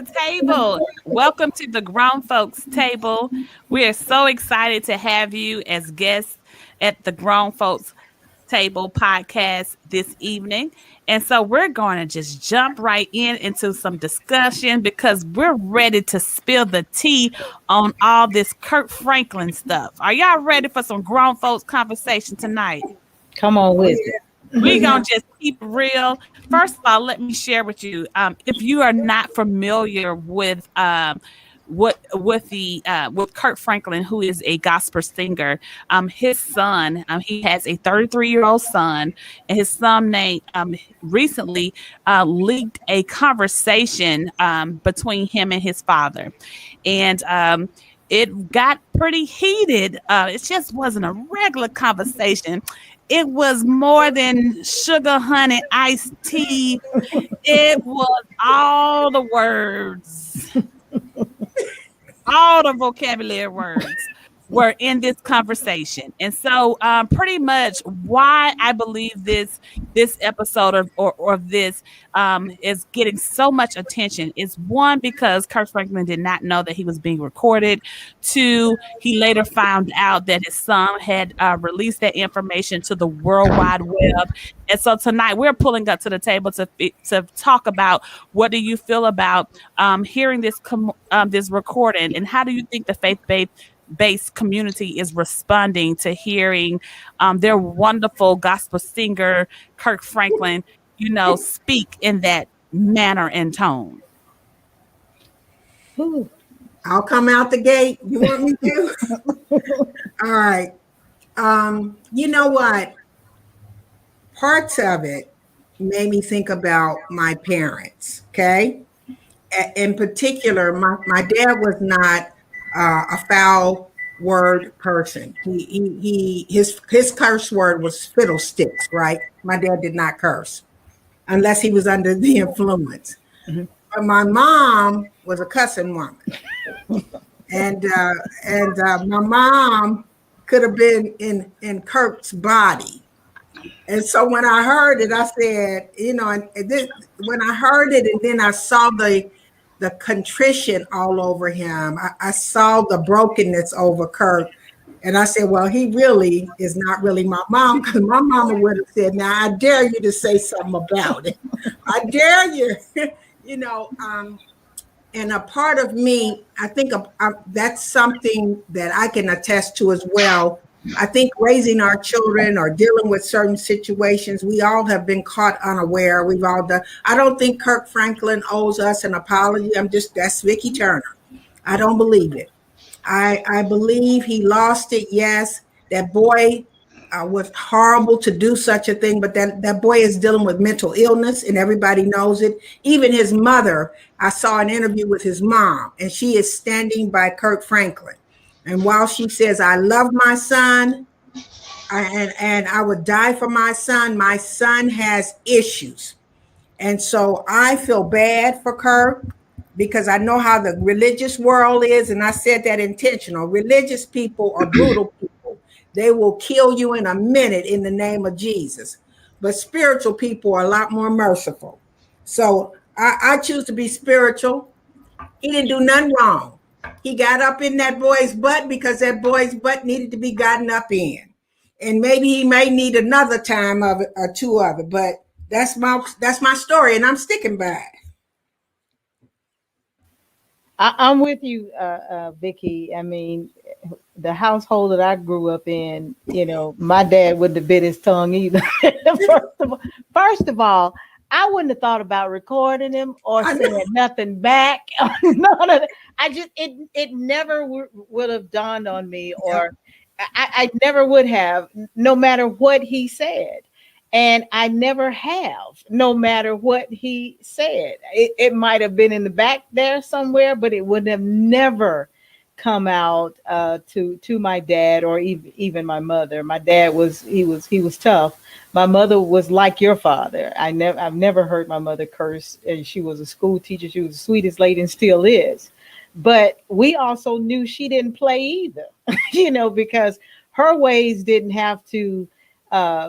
the table. Welcome to the Grown Folks Table. We are so excited to have you as guests at the Grown Folks Table podcast this evening. And so we're going to just jump right into some discussion because we're ready to spill the tea on all this Kirk Franklin stuff. Are y'all ready for some grown folks conversation tonight? Come on with it. We're going to just keep it real. First of all, let me share with you. If you are not familiar with with Kirk Franklin, who is a gospel singer, his son, he has a 33-year-old son, and his son named recently leaked a conversation between him and his father, and it got pretty heated. It just wasn't a regular conversation. It was more than sugar, honey, iced tea. It was all the words, all the vocabulary words were in this conversation. And so pretty much why I believe this episode of this is getting so much attention is, one, because Kirk Franklin did not know that he was being recorded. Two, he later found out that his son had released that information to the World Wide Web. And so tonight we're pulling up to the table to talk about, what do you feel about hearing this recording, and how do you think the faith-based community is responding to hearing their wonderful gospel singer Kirk Franklin, speak in that manner and tone? I'll come out the gate. You want me to? All right. You know what? Parts of it made me think about my parents. Okay. In particular, my dad was not a foul word person. His curse word was fiddlesticks, right? My dad did not curse unless he was under the influence. Mm-hmm. But my mom was a cussing woman, and my mom could have been in Kirk's body. And so when I heard it, I said, when I heard it, and then I saw the contrition all over him. I saw the brokenness over Kirk. And I said, well, he really is not really my mom, because my mama would have said, now I dare you to say something about it. I dare you, and a part of me, I think that's something that I can attest to as well. I think raising our children or dealing with certain situations, we all have been caught unaware. We've all done. I don't think Kirk Franklin owes us an apology. That's Vicky Turner. I don't believe it. I believe he lost it. Yes, that boy was horrible to do such a thing, but that boy is dealing with mental illness, and everybody knows it. Even his mother, I saw an interview with his mom, and she is standing by Kirk Franklin. And while she says, I love my son, and I would die for my son has issues. And so I feel bad for Kirk, because I know how the religious world is. And I said that intentional. Religious people are brutal people. They will kill you in a minute in the name of Jesus. But spiritual people are a lot more merciful. So I choose to be spiritual. He didn't do nothing wrong. He got up in that boy's butt because that boy's butt needed to be gotten up in. And maybe he may need another time of it or two of it, but that's my story, and I'm sticking by it. I'm with you, Vicky. I mean, the household that I grew up in, my dad wouldn't have bit his tongue either. First of all, I wouldn't have thought about recording him or saying nothing back. None of that. It never would have dawned on me, or I never would have, no matter what he said. And I never have, no matter what he said. It might have been in the back there somewhere, but it would have never come out to my dad or even my mother. My dad was tough. My mother was like your father. I've never heard my mother curse, and she was a school teacher. She was the sweetest lady and still is. But we also knew she didn't play either, because her ways didn't have to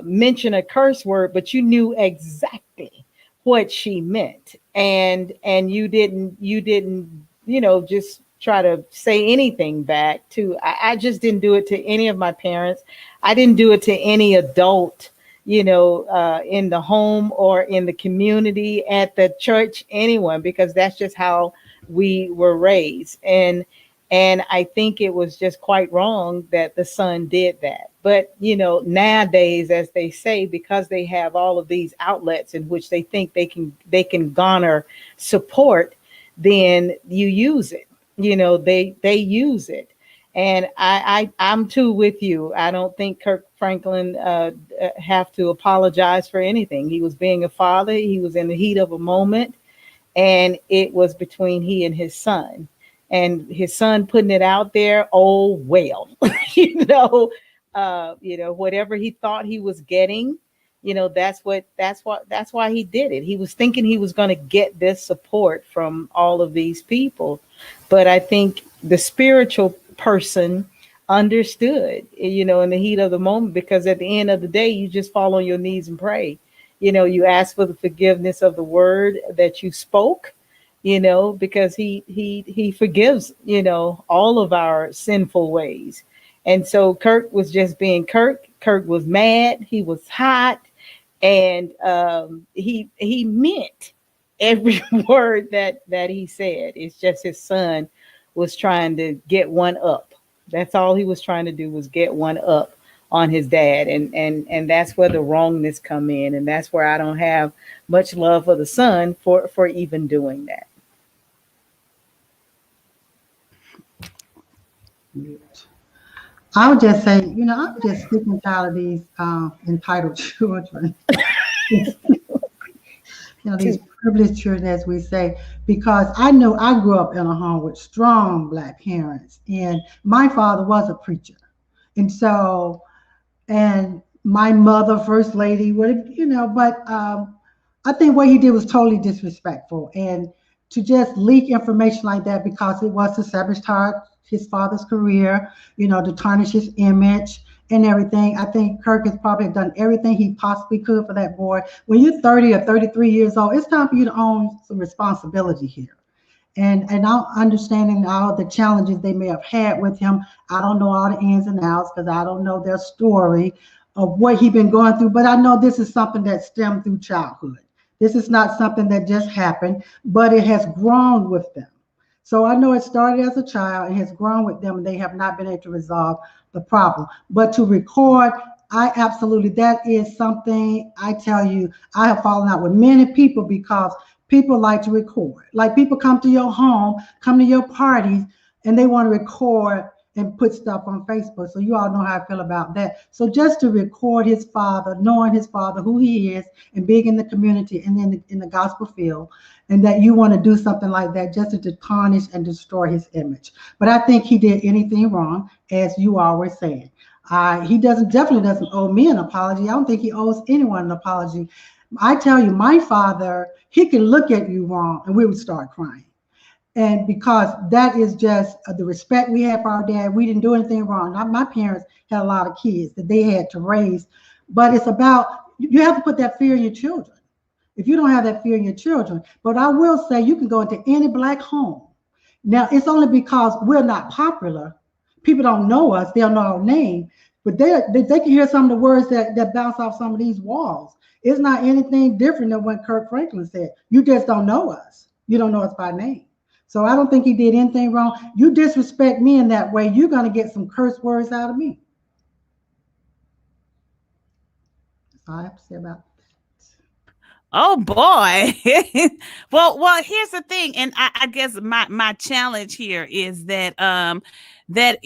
mention a curse word, but you knew exactly what she meant. and you didn't just try to say anything back to. I just didn't do it to any of my parents. I didn't do it to any adult, in the home or in the community, at the church, anyone, because that's just how we were raised. And I think it was just quite wrong that the son did that. But, nowadays, as they say, because they have all of these outlets in which they think they can garner support, then you use it. They use it. And I'm too with you. I don't think Kirk Franklin have to apologize for anything. He was being a father. He was in the heat of a moment, and it was between he and his son, and his son putting it out there. Oh well, whatever he thought he was getting, that's why he did it. He was thinking he was going to get this support from all of these people. But I think the spiritual person understood, in the heat of the moment, because at the end of the day, you just fall on your knees and pray. You ask for the forgiveness of the word that you spoke, because he forgives, all of our sinful ways. And so Kirk was just being Kirk. Kirk was mad. He was hot, and he meant every word that he said. It's just his son was trying to get one up. That's all he was trying to do, was get one up on his dad. And that's where the wrongness come in. And that's where I don't have much love for the son for even doing that. I would just say, I'm just sick and tired of these entitled children. These privileged children, as we say, because I know I grew up in a home with strong Black parents, and my father was a preacher. And so, and my mother, first lady, but I think what he did was totally disrespectful. And to just leak information like that because it was to sabotage his father's career, to tarnish his image and everything. I think Kirk has probably done everything he possibly could for that boy. When you're 30 or 33 years old, it's time for you to own some responsibility here. And I'm understanding all the challenges they may have had with him. I don't know all the ins and outs because I don't know their story of what he's been going through, but I know this is something that stemmed through childhood. This is not something that just happened, but it has grown with them. So I know it started as a child and has grown with them, and they have not been able to resolve the problem. But to record, that is something, I tell you, I have fallen out with many people because people like to record. Like, people come to your home, come to your parties, and they want to record and put stuff on Facebook. So you all know how I feel about that. So just to record his father, knowing his father, who he is, and being in the community and in the gospel field, and that you want to do something like that just to tarnish and destroy his image. But I think he did anything wrong, as you all were saying. He definitely doesn't owe me an apology. I don't think he owes anyone an apology. I tell you, my father, he can look at you wrong and we would start crying. And because that is just the respect we have for our dad. We didn't do anything wrong. My parents had a lot of kids that they had to raise, but it's about, you have to put that fear in your children. If you don't have that fear in your children, but I will say you can go into any Black home. Now, it's only because we're not popular. People don't know us. They don't know our name, but they can hear some of the words that bounce off some of these walls. It's not anything different than what Kirk Franklin said. You just don't know us. You don't know us by name. So I don't think he did anything wrong. You disrespect me in that way, you're going to get some curse words out of me. That's all I have to say about that. Oh boy. well, here's the thing. And I guess my challenge here is that,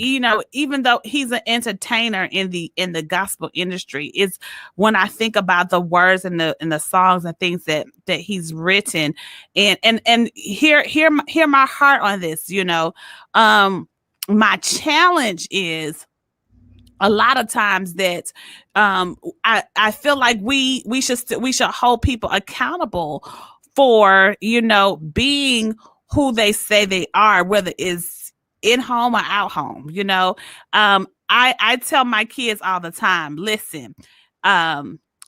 even though he's an entertainer in the gospel industry, is when I think about the words and the songs and things that he's written, and hear my heart on this. My challenge is a lot of times that I feel like we should hold people accountable for being who they say they are, whether it's in home or out home. I tell my kids all the time, listen,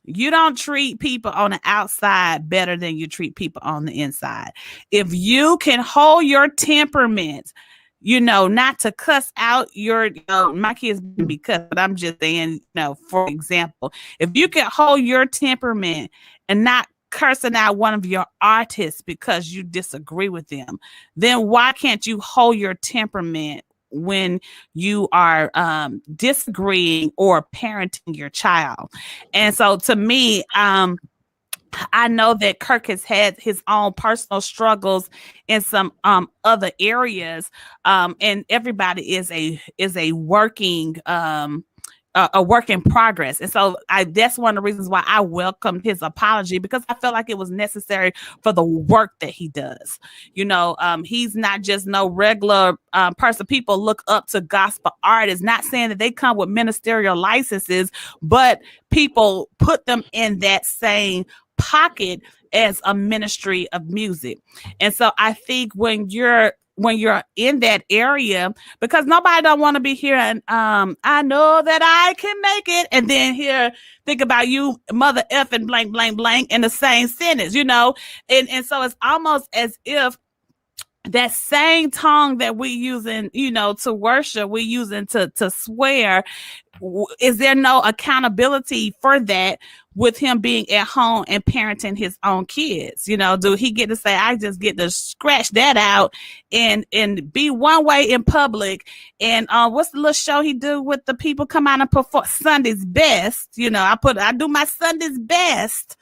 You don't treat people on the outside better than you treat people on the inside. If you can hold your temperament, not to cuss out my kids be cussed, but I'm just saying, for example, if you can hold your temperament and not cursing out one of your artists because you disagree with them, then why can't you hold your temperament when you are disagreeing or parenting your child? And so to me, I know that Kirk has had his own personal struggles in some other areas, and everybody is a working a work in progress. And so that's one of the reasons why I welcomed his apology, because I felt like it was necessary for the work that he does. He's not just no regular person. People look up to gospel artists, not saying that they come with ministerial licenses, but people put them in that same pocket as a ministry of music. And so I think when you're in that area, because nobody don't want to be hearing, I know that I can make it, and then think about you, mother F and blank, blank, blank in the same sentence, and so it's almost as if that same tongue that we using, to worship, we using to swear. Is there no accountability for that with him being at home and parenting his own kids? Do he get to say, I just get to scratch that out and be one way in public? And what's the little show he do with the people come out and perform Sunday's Best? I do my Sunday's best,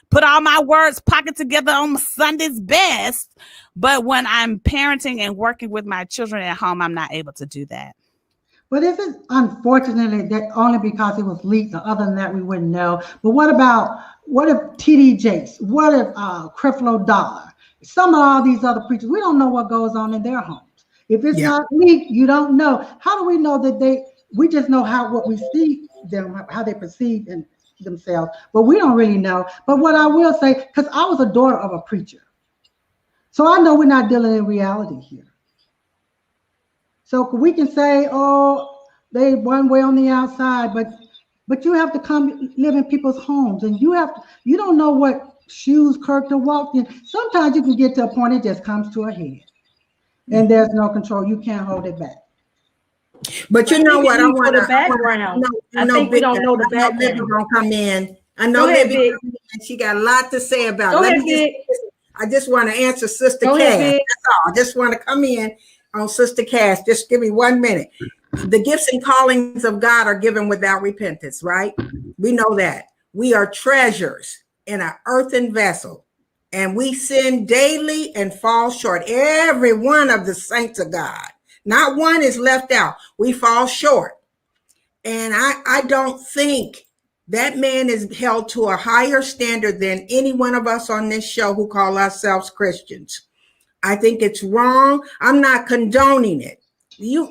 put all my words pocket together on Sunday's best. But when I'm parenting and working with my children at home, I'm not able to do that. But this is unfortunately that only because it was leaked. Other than that, we wouldn't know. But what if TD Jakes? What if Creflo Dollar? Some of all these other preachers, we don't know what goes on in their homes. If it's not leaked, you don't know. How do we know that we just know what we see them, how they perceive themselves, but we don't really know. But what I will say, because I was a daughter of a preacher, so I know we're not dealing in reality here. So we can say, oh, they one way on the outside, but you have to come live in people's homes, and you don't know what shoes Kirk to walk in. Sometimes you can get to a point it just comes to a head, and there's no control. You can't hold it back. But you know what? I want the background. I think we don't know the background. Libby gonna come in. I know Libby. She got a lot to say about it. I just want to answer Sister Cass. That's all. I just want to come in on Sister Cass. Just give me 1 minute. The gifts and callings of God are given without repentance, right? We know that. We are treasures in an earthen vessel, and we sin daily and fall short. Every one of the saints of God, not one is left out. We fall short. And I don't think that man is held to a higher standard than any one of us on this show who call ourselves Christians. I think it's wrong. I'm not condoning it.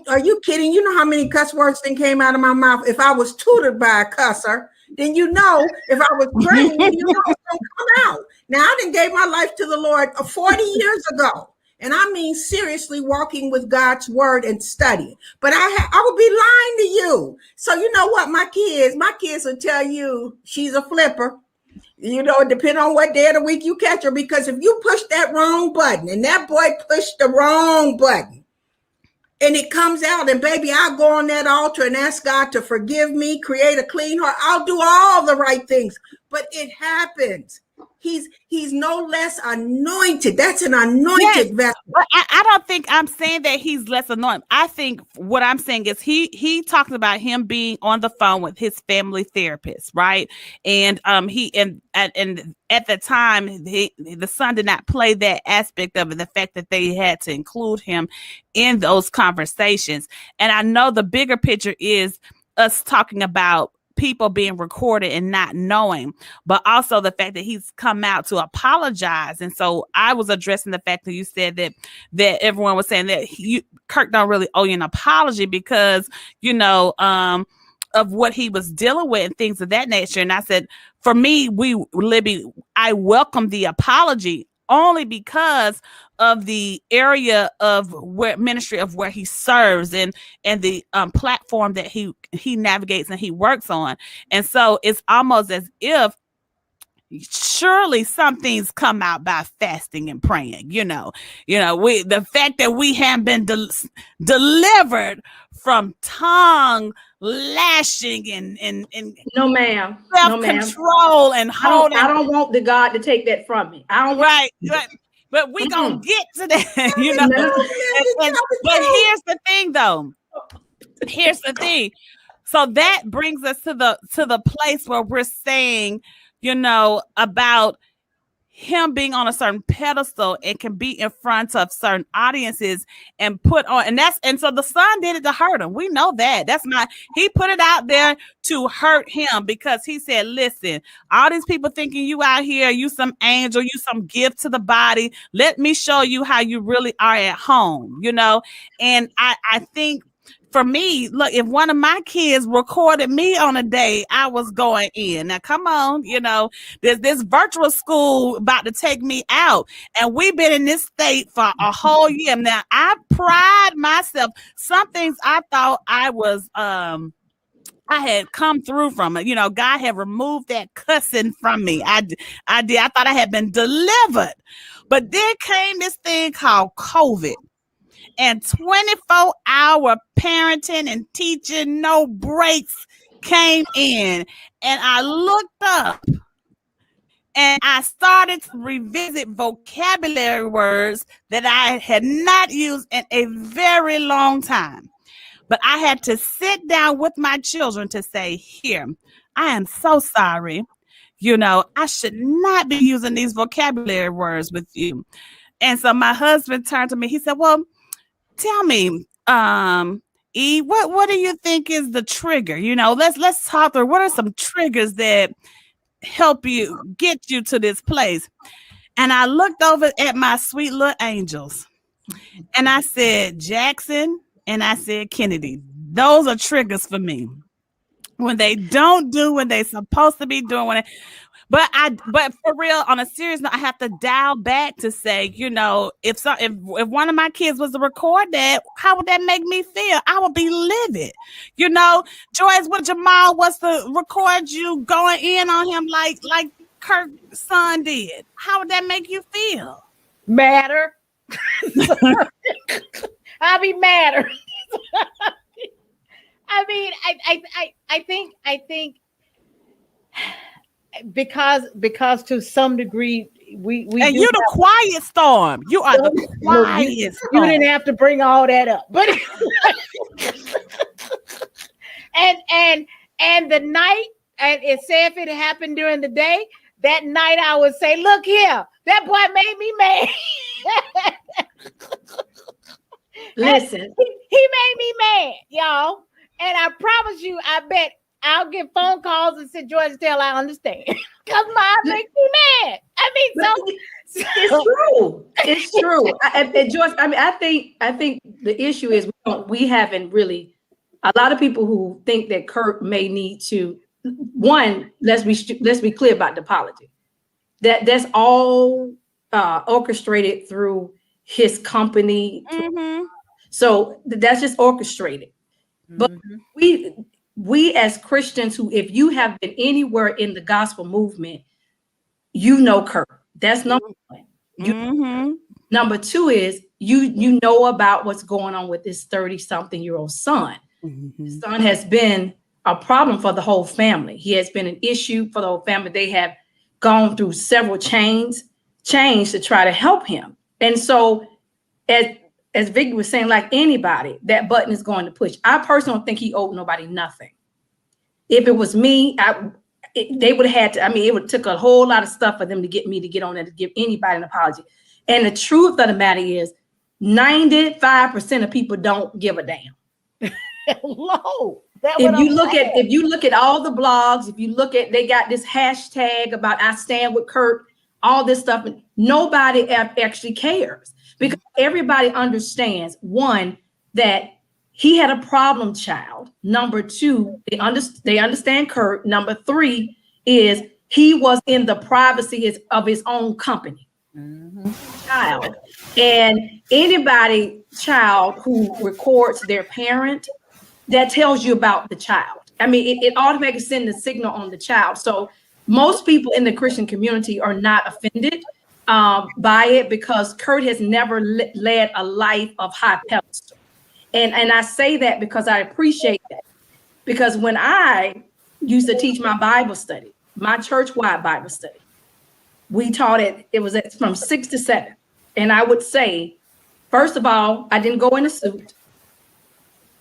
Are you kidding? You know how many cuss words then came out of my mouth? If I was tutored by a cusser, then if I was trained, it's gonna come out. Now I done gave my life to the Lord 40 years ago. And I mean, seriously, walking with God's word and studying. But I would be lying to you. So you know what? My kids will tell you she's a flipper. Depending on what day of the week you catch her. Because if you push that wrong button, and that boy pushed the wrong button, and it comes out, and baby, I'll go on that altar and ask God to forgive me, create a clean heart. I'll do all the right things. But it happens. He's no less anointed. That's an anointed vessel. But I don't think I'm saying that he's less anointed. I think what I'm saying is he talks about him being on the phone with his family therapist, right? And and at the time, the son did not play that aspect of it, the fact that they had to include him in those conversations. And I know the bigger picture is us talking about people being recorded and not knowing, but also the fact that he's come out to apologize. And so I was addressing the fact that you said that everyone was saying that Kirk don't really owe you an apology because, of what he was dealing with and things of that nature. And I said, for me, Libby, I welcome the apology only because of the area of ministry of where he serves and the platform that he navigates and he works on. And so it's almost as if surely some things come out by fasting and praying. We the fact that we have been delivered from tongue lashing and No, ma'am. self-control and holding. I don't want the God to take that from me. I don't want Right. But we gonna get to that, but here's the thing though. Here's the thing. So that brings us to the place where we're saying, about him being on a certain pedestal and can be in front of certain audiences and put on, and so the son did it to hurt him. We know that. He put it out there to hurt him because he said, listen, all these people thinking you out here, you some angel, you some gift to the body. Let me show you how you really are at home, and I think, for me, look, if one of my kids recorded me on a day, I was going in. Now, come on, there's this virtual school about to take me out. And we've been in this state for a whole year. Now, I pride myself. Some things I thought I was, I had come through from it. God had removed that cussing from me. I did. I thought I had been delivered. But then came this thing called COVID. And 24-hour parenting and teaching, no breaks, came in. And I looked up and I started to revisit vocabulary words that I had not used in a very long time. But I had to sit down with my children to say, here, I am so sorry. I should not be using these vocabulary words with you. And so my husband turned to me. He said, well, tell me, E, what do you think is the trigger? Let's talk through what are some triggers that help you get you to this place. And I looked over at my sweet little angels and I said, Jackson, and I said, Kennedy, those are triggers for me. When they don't do what they're supposed to be doing, But for real, on a serious note, I have to dial back to say, if one of my kids was to record that, how would that make me feel? I would be livid. Joyce, what Jamal was to record you going in on him like Kirk's son did. How would that make you feel? Matter. I'll be madder. I mean, I think. Because to some degree we and you're the quiet storm. You are the quiet storm. You didn't have to bring all that up, but and the night, and it say if it happened during the day, that night I would say, look here, that boy made me mad. Listen, he made me mad, y'all, and I promise you, I bet I'll get phone calls and say, George, tell I understand. Because mom makes me mad. I mean, it's true. It's true. George, I think the issue is we haven't really, a lot of people who think that Kirk may need to, one, let's be clear about the apology. That's all orchestrated through his company. Mm-hmm. So that's just orchestrated. Mm-hmm. But we as Christians who, if you have been anywhere in the gospel movement, Kirk. That's number one. Mm-hmm. Number two is you know about what's going on with this 30-something-year-old son. Mm-hmm. His son has been a problem for the whole family. He has been an issue for the whole family. They have gone through several change to try to help him. And so as Vicky was saying, like anybody, that button is going to push. I personally don't think he owed nobody nothing. If it was me, they would have had to, it would have took a whole lot of stuff for them to get me to get on there to give anybody an apology. And the truth of the matter is 95% of people don't give a damn. Low. If you look at all the blogs, if you look at, they got this hashtag about I stand with Kirk, all this stuff, and nobody actually cares because everybody understands, one, that he had a problem child. Number two, they understand Kirk. Number three is he was in the privacy of his own company. Mm-hmm. Child. And anybody child who records their parent, that tells you about the child. It automatically sends a signal on the child. So Most people in the Christian community are not offended by it because Kurt has never led a life of high pedestal. And I say that because I appreciate that. Because when I used to teach my Bible study, my church-wide Bible study, we taught it was from 6 to 7. And I would say, first of all, I didn't go in a suit.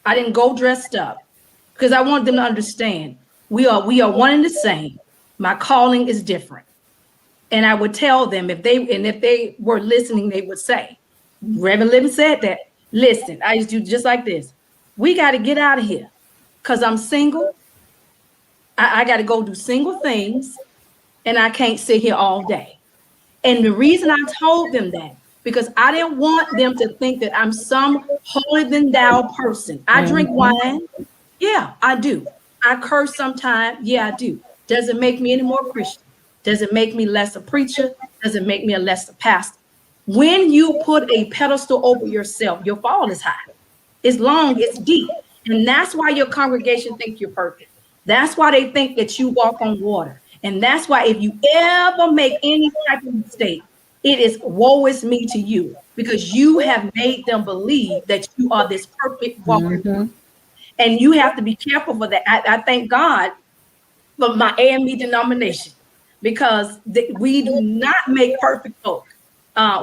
I didn't go dressed up because I wanted them to understand we are one and the same. My calling is different. And I would tell them if they were listening, they would say, Reverend Living said that, listen, I used to do just like this. We got to get out of here because I'm single. I got to go do single things and I can't sit here all day. And the reason I told them that, because I didn't want them to think that I'm some holier than thou person. I drink wine. Yeah, I do. I curse sometimes. Yeah, I do. Does it make me any more Christian? Does it make me less a preacher? Does it make me a less a pastor? When you put a pedestal over yourself, your fall is high. It's long, it's deep. And that's why your congregation think you're perfect. That's why they think that you walk on water. And that's why if you ever make any type of mistake, it is woe is me to you, because you have made them believe that you are this perfect walker. And you have to be careful for that. I thank God for my AME denomination, because we do not make perfect folk.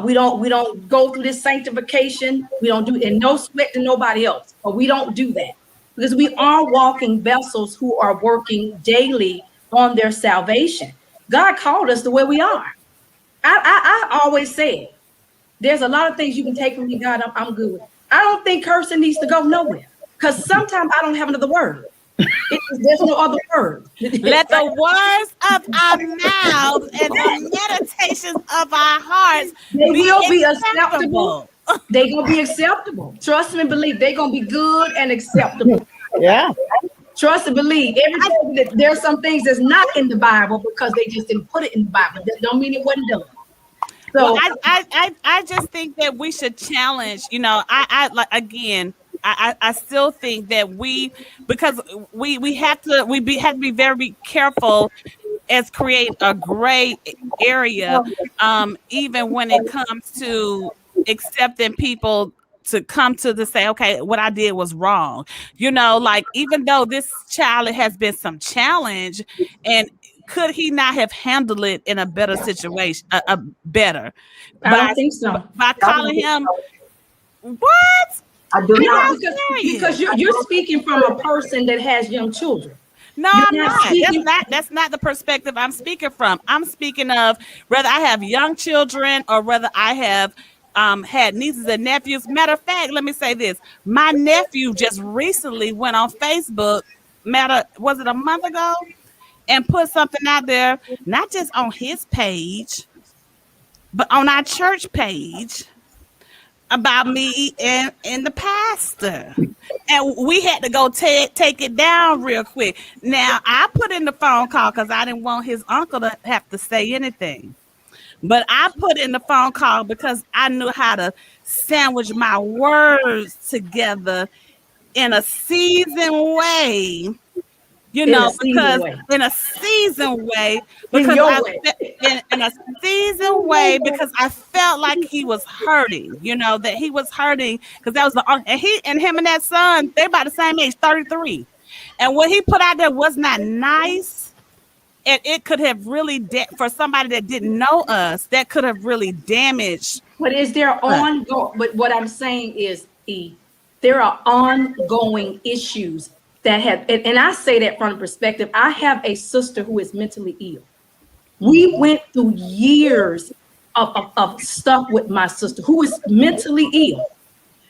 We don't go through this sanctification. We don't do it, and no sweat to nobody else. But we don't do that because we are walking vessels who are working daily on their salvation. God called us the way we are. I always say, there's a lot of things you can take from me, God. I'm good with. I don't think cursing needs to go nowhere, because sometimes I don't have another word. There's no other word. Let the words of our mouths and the meditations of our hearts be acceptable. They're going to be acceptable. Trust me and believe they're going to be good and acceptable. Yeah. Trust and believe. There's some things that's not in the Bible because they just didn't put it in the Bible. That don't mean it wasn't done. So well, I just think that we should challenge, I still think that because we have to be very careful as create a gray area, even when it comes to accepting people to come to say, okay, what I did was wrong. Even though this child has been some challenge, and could he not have handled it in a better situation, better? I don't think so. By calling him, what? I do not. Because you're speaking from a person that has young children. No, I'm not. That's not the perspective I'm speaking from. I'm speaking of whether I have young children or whether I have had nieces and nephews. Matter of fact, let me say this. My nephew just recently went on Facebook, was it a month ago, and put something out there, not just on his page, but on our church page, about me and the pastor. And we had to go take it down real quick. Now, I put in the phone call because I didn't want his uncle to have to say anything. But I put in the phone call because I knew how to sandwich my words together in a seasoned way. In a seasoned way, because I felt like he was hurting, that he was hurting, because that was and him and that son, they're about the same age, 33. And what he put out there was not nice. And it could have really, for somebody that didn't know us, that could have really damaged. But is there ongoing? But what I'm saying is, there are ongoing issues that have, and I say that from the perspective, I have a sister who is mentally ill. We went through years of stuff with my sister who is mentally ill.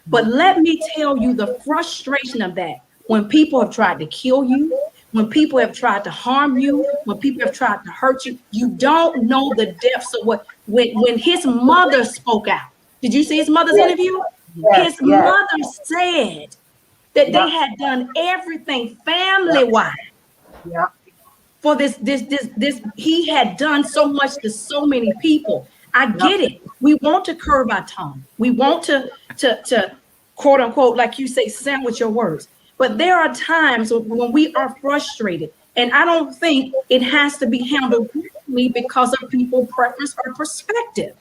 But let me tell you the frustration of that. When people have tried to kill you, when people have tried to harm you, when people have tried to hurt you, you don't know the depths of what, when his mother spoke out. Did you see his mother's interview? His mother said that they had done everything family-wise. Yeah. For this, he had done so much to so many people. I get it. We want to curb our tongue. We want to quote unquote, like you say, sandwich your words. But there are times when we are frustrated And I don't think it has to be handled differently because of people's preference or perspective.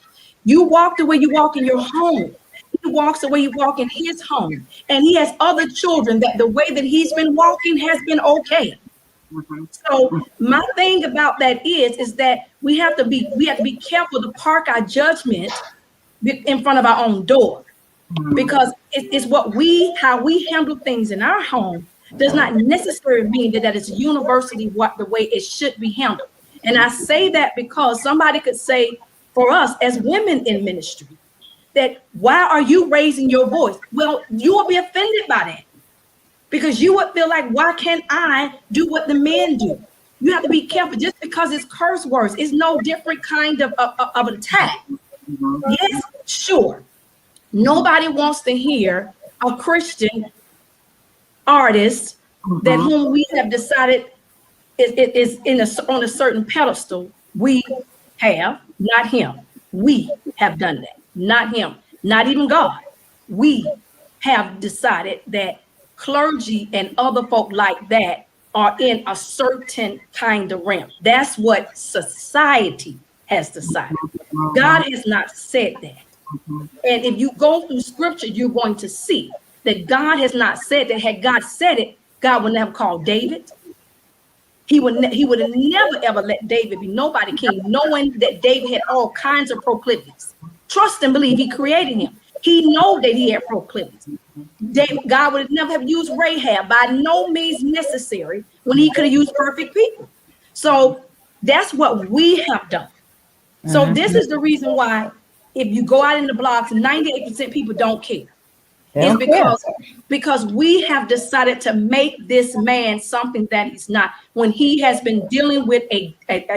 You walk the way you walk in your home. He walks the way you walk in his home. And he has other children that the way that he's been walking has been okay. So my thing about that is that we have to be careful to park our judgment in front of our own door, because it's how we handle things in our home does not necessarily mean that is universally the way it should be handled. And I say that because somebody could say for us as women in ministry that why are you raising your voice? Well, you will be offended by that because you would feel like, why can't I do what the men do? You have to be careful. Just because it's curse words, it's no different kind of attack. Yes, sure. Nobody wants to hear a Christian artist that whom we have decided is on a certain pedestal. We have, not him. We have done that, not him, not even God. We have decided that clergy and other folk like that are in a certain kind of realm. That's what society has decided. God has not said that. And if you go through scripture, you're going to see that God has not said that. Had God said it, God would never call David. He would have never ever let David be nobody king, knowing that David had all kinds of proclivities. Trust and believe he created him. He know that he had proclivities. God would have never have used Rahab, by no means necessary, when he could have used perfect people. So that's what we have done. So this is the reason why if you go out in the blogs, 98% people don't care. It's because we have decided to make this man something that he's not, when he has been dealing with a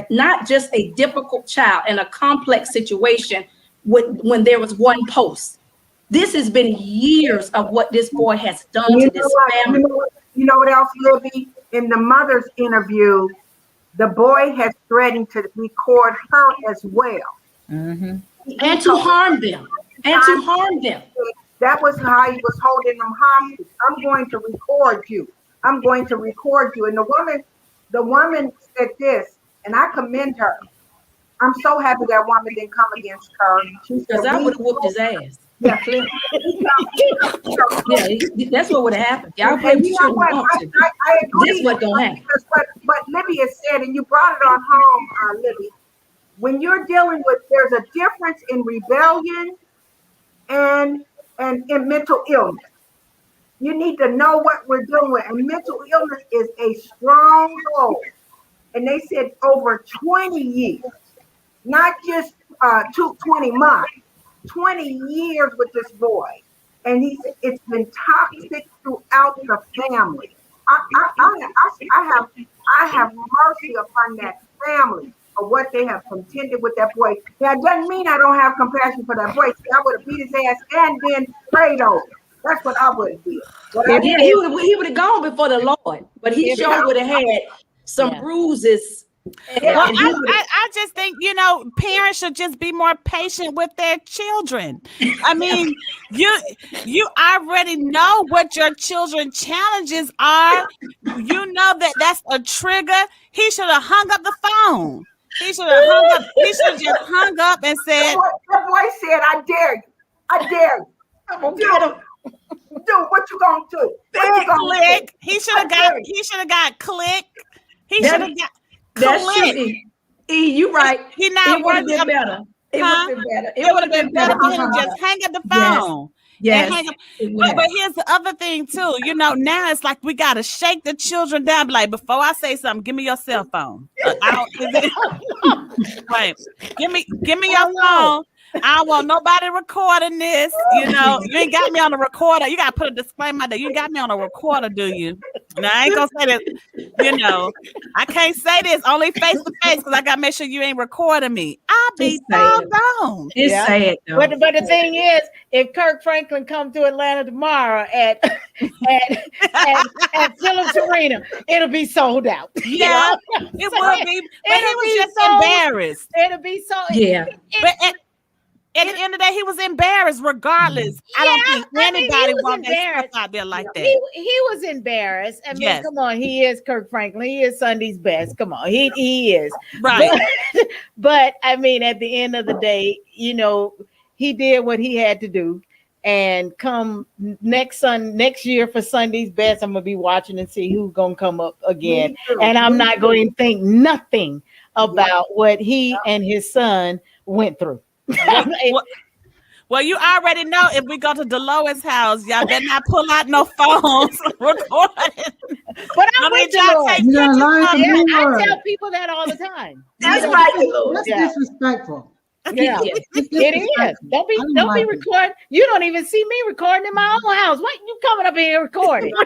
not just a difficult child and a complex situation when there was one post. This has been years of what this boy has done to this family. You know what else, Libby? In the mother's interview, the boy has threatened to record her as well. And to harm them. That was how he was holding them hostage. I'm going to record you. I'm going to record you. And the woman said this, and I commend her. I'm so happy that woman didn't come against her. Because I would have whooped his ass. Yeah, that's what would have happened. Y'all probably shouldn't want to. I agree. That's what don't happen. But Libby has said, and you brought it on home, Libby, when you're dealing with, there's a difference in rebellion and in mental illness. You need to know what we're dealing with. And mental illness is a stronghold. And they said over 20 years, not just 20 months, 20 years with this boy. And he said it's been toxic throughout the family. I have mercy upon that family for what they have contended with that boy. That doesn't mean I don't have compassion for that boy. See, I would have beat his ass and then prayed over. That's what I would have did. He would have gone before the Lord, but he sure would have had some bruises. Well, I just think, parents should just be more patient with their children. I mean, you already know what your children's challenges are. You know that's a trigger. He should have hung up the phone. He should have hung up. He should have just hung up and said, "That boy said, I dare you. I dare you. I'm gonna get him. Do what you gonna do? Click. He should have got click. He should have got." That's true. You right. It would have been better. It would have been better for him to just hang up the phone. Yes. But here's the other thing too. Now it's like we gotta shake the children down. Be like, before I say something, give me your cell phone. Right. Give me your phone. I don't want nobody recording this. You ain't got me on a recorder. You gotta put a disclaimer there. You ain't got me on a recorder, do you? Now I ain't gonna say that. I can't say this only face to face because I gotta make sure you ain't recording me. I'll be doggone. It's sad though. But the thing is, if Kirk Franklin come to Atlanta tomorrow at Phillips Arena, it'll be sold out. Yeah, it will be. But he was just embarrassed. It'll be so. Yeah. at the end of the day, he was embarrassed regardless. I don't think anybody wants that stuff out there like that. He was embarrassed. I mean, Yes. come on, he is Kirk Franklin. He is Sunday's best. Come on, he is. Right. But I mean, at the end of the day, you know, he did what he had to do. And come next year for Sunday's best, I'm gonna be watching and see who's gonna come up again. And I'm not going to think nothing about what he and his son went through. Well, you already know if we go to Dolores' house, y'all better not pull out no phones recording. But I'm with take you. pictures. I tell people that all the time. That's right. That's disrespectful. Yeah, it is. Don't be recording. You don't even see me recording in my own house. What you coming up here recording? No.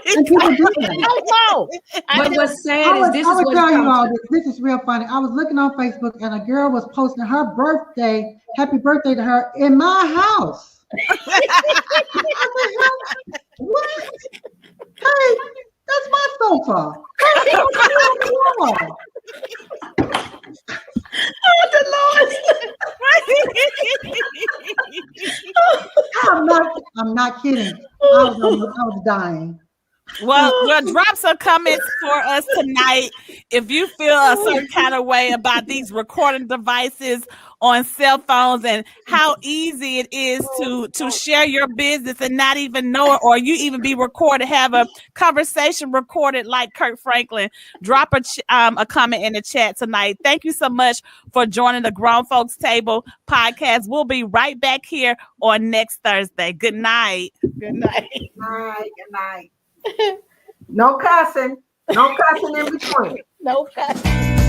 But what's sad is this I is would what tell you all this. This is real funny. I was looking on Facebook and a girl was posting her birthday, happy birthday to her in my house. What? Hey, that's my sofa. Oh, the Lord. I'm not kidding. I was dying. Well, drop some comments for us tonight if you feel a certain kind of way about these recording devices on cell phones and how easy it is to share your business and not even know it, or you even be recorded, have a conversation recorded like Kirk Franklin. Drop a comment in the chat tonight. Thank you so much for joining the Grown Folks Table podcast. We'll be right back here on next Thursday. Good night. Good night. Good night. No cussing. No cussing in between. No cussing.